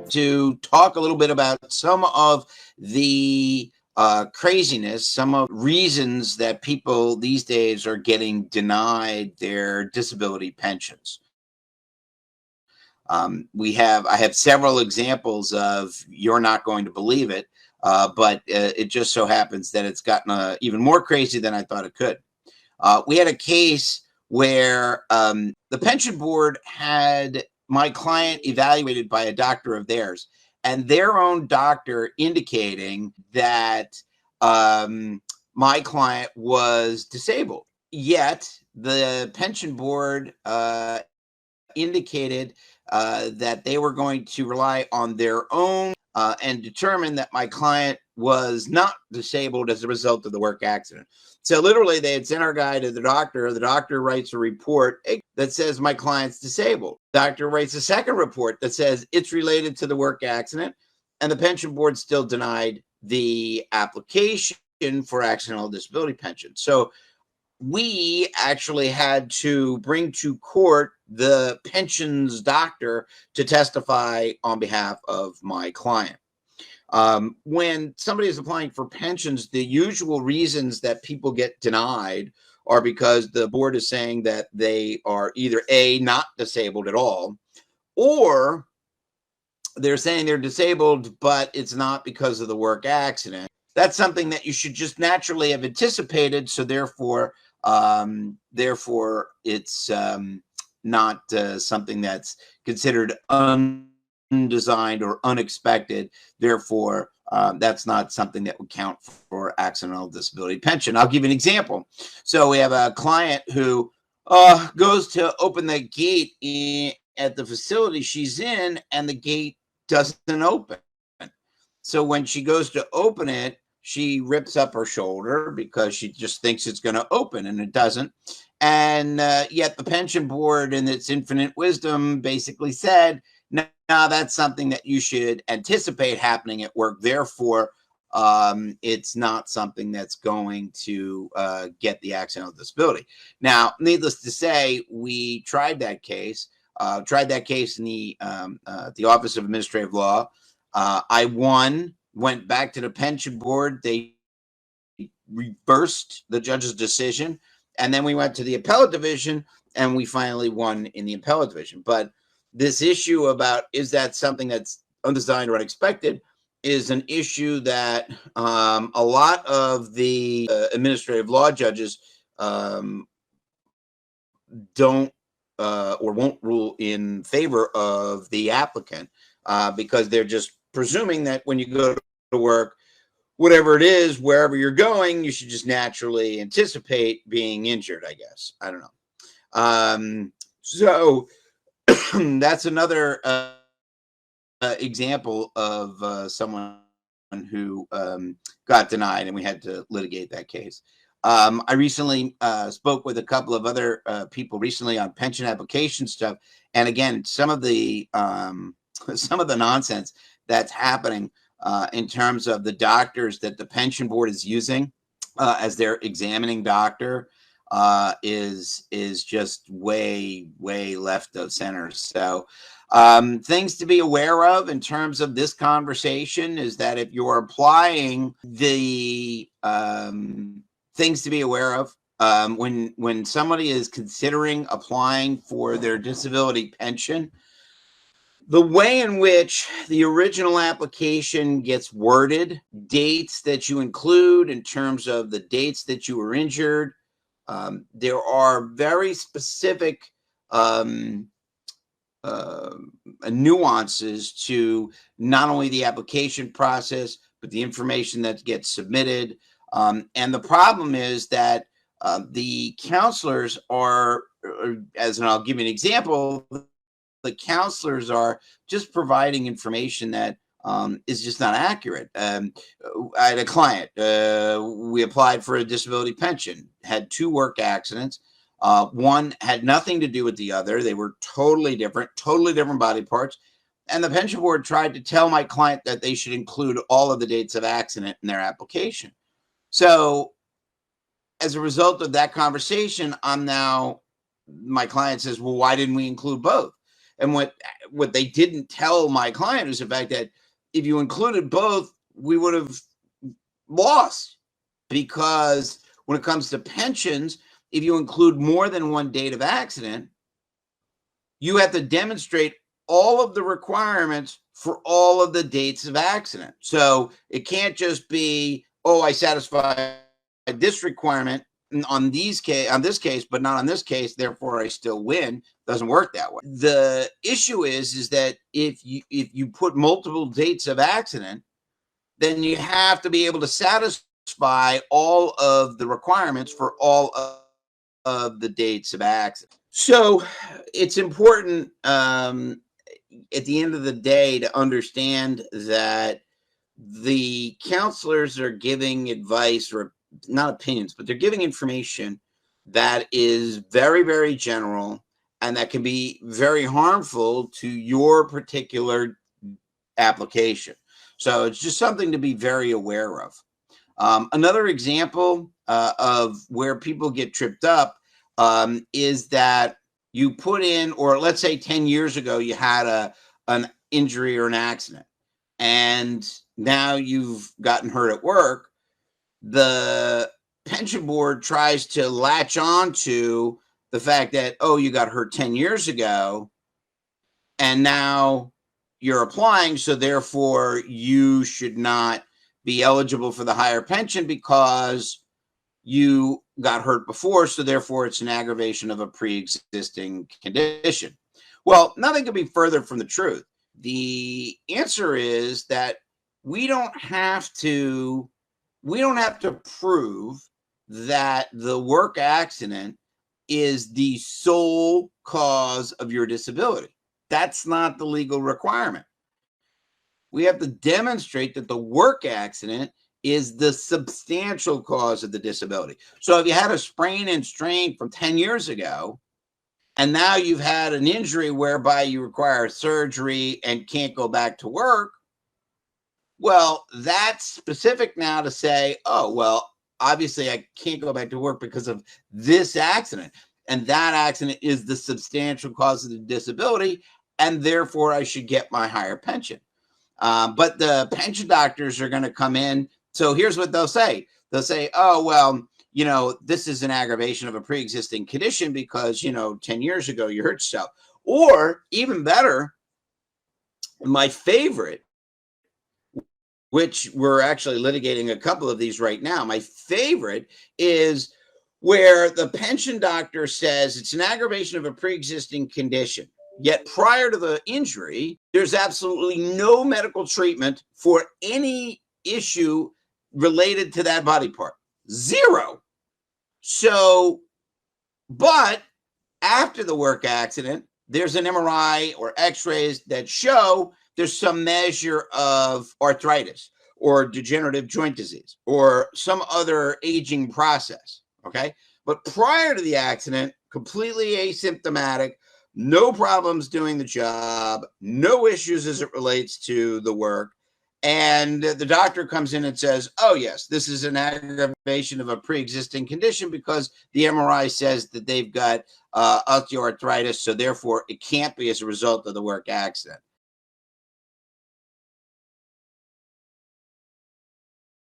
to talk a little bit about some of the craziness, some of reasons that people these days are getting denied their disability pensions. I have several examples of, you're not going to believe it, but it just so happens that it's gotten even more crazy than I thought it could. We had a case where the pension board had my client evaluated by a doctor of theirs, and their own doctor indicating that my client was disabled. Yet the pension board indicated that they were going to rely on their own and determine that my client was not disabled as a result of the work accident. So literally, they had sent our guy to the doctor. The doctor writes a report that says my client's disabled. The doctor writes a second report that says it's related to the work accident, and the pension board still denied the application for accidental disability pension. So we actually had to bring to court the pensions doctor to testify on behalf of my client. When somebody is applying for pensions, the usual reasons that people get denied are because the board is saying that they are either A, not disabled at all, or they're saying they're disabled, but it's not because of the work accident. That's something that you should just naturally have anticipated. So therefore it's not something that's considered undesigned or unexpected. Therefore, that's not something that would count for accidental disability pension. I'll give you an example. So we have a client who goes to open the gate at the facility she's in, and the gate doesn't open. So when she goes to open it, she rips up her shoulder because she just thinks it's going to open, and it doesn't. And yet the pension board, in its infinite wisdom, basically said, no, that's something that you should anticipate happening at work. Therefore, it's not something that's going to get the accidental disability. Now, needless to say, we tried that case in the Office of Administrative Law. I won. Went back to the pension board. They reversed the judge's decision. And then we went to the appellate division, and we finally won in the appellate division. But this issue about, is that something that's undesigned or unexpected, is an issue that a lot of the administrative law judges don't or won't rule in favor of the applicant because they're just presuming that when you go to work, whatever it is, wherever you're going, you should just naturally anticipate being injured, I guess. I don't know. So that's another example of someone who got denied, and we had to litigate that case. I recently spoke with a couple of other people recently on pension application stuff, and again, some of the nonsense that's happening in terms of the doctors that the pension board is using as their examining doctor is just way left of center. So things to be aware of in terms of this conversation is that if you're applying, the things to be aware of when somebody is considering applying for their disability pension, the way in which the original application gets worded, dates that you include in terms of the dates that you were injured, there are very specific nuances to not only the application process, but the information that gets submitted. And the problem is that the counselors are, and I'll give you an example, the counselors are just providing information that is just not accurate. I had a client, we applied for a disability pension, had 2 work accidents. One had nothing to do with the other. They were totally different body parts. And the pension board tried to tell my client that they should include all of the dates of accident in their application. So as a result of that conversation, my client says, well, why didn't we include both? And what they didn't tell my client is the fact that if you included both, we would have lost, because when it comes to pensions, if you include more than one date of accident, you have to demonstrate all of the requirements for all of the dates of accident. So it can't just be, oh, I satisfy this requirement on this case, but not on this case, therefore I still win. Doesn't work that way. The issue is that if you put multiple dates of accident, then you have to be able to satisfy all of the requirements for all of the dates of accident. So it's important at the end of the day to understand that the counselors are giving advice, or not opinions, but they're giving information that is very, very general and that can be very harmful to your particular application. So it's just something to be very aware of. Another example of where people get tripped up is that you put in, or let's say 10 years ago, you had an injury or an accident, and now you've gotten hurt at work. The pension board tries to latch on to the fact that, oh, you got hurt 10 years ago, and now you're applying, so therefore you should not be eligible for the higher pension because you got hurt before, so therefore it's an aggravation of a pre-existing condition. Well, nothing could be further from the truth. The answer is that we don't have to prove that the work accident is the sole cause of your disability. That's not the legal requirement. We have to demonstrate that the work accident is the substantial cause of the disability. So if you had a sprain and strain from 10 years ago, and now you've had an injury whereby you require surgery and can't go back to work, well, that's specific now to say, oh, well, obviously I can't go back to work because of this accident. And that accident is the substantial cause of the disability, and therefore I should get my higher pension. But the pension doctors are going to come in. So here's what they'll say. They'll say, oh, well, this is an aggravation of a pre-existing condition because, 10 years ago you hurt yourself. Or even better, my favorite, which we're actually litigating a couple of these right now. My favorite is where the pension doctor says it's an aggravation of a pre-existing condition. Yet prior to the injury, there's absolutely no medical treatment for any issue related to that body part. Zero. So, but after the work accident, there's an MRI or x-rays that show there's some measure of arthritis or degenerative joint disease or some other aging process, okay? But prior to the accident, completely asymptomatic, no problems doing the job, no issues as it relates to the work. And the doctor comes in and says, oh, yes, this is an aggravation of a pre-existing condition because the MRI says that they've got osteoarthritis, so therefore it can't be as a result of the work accident.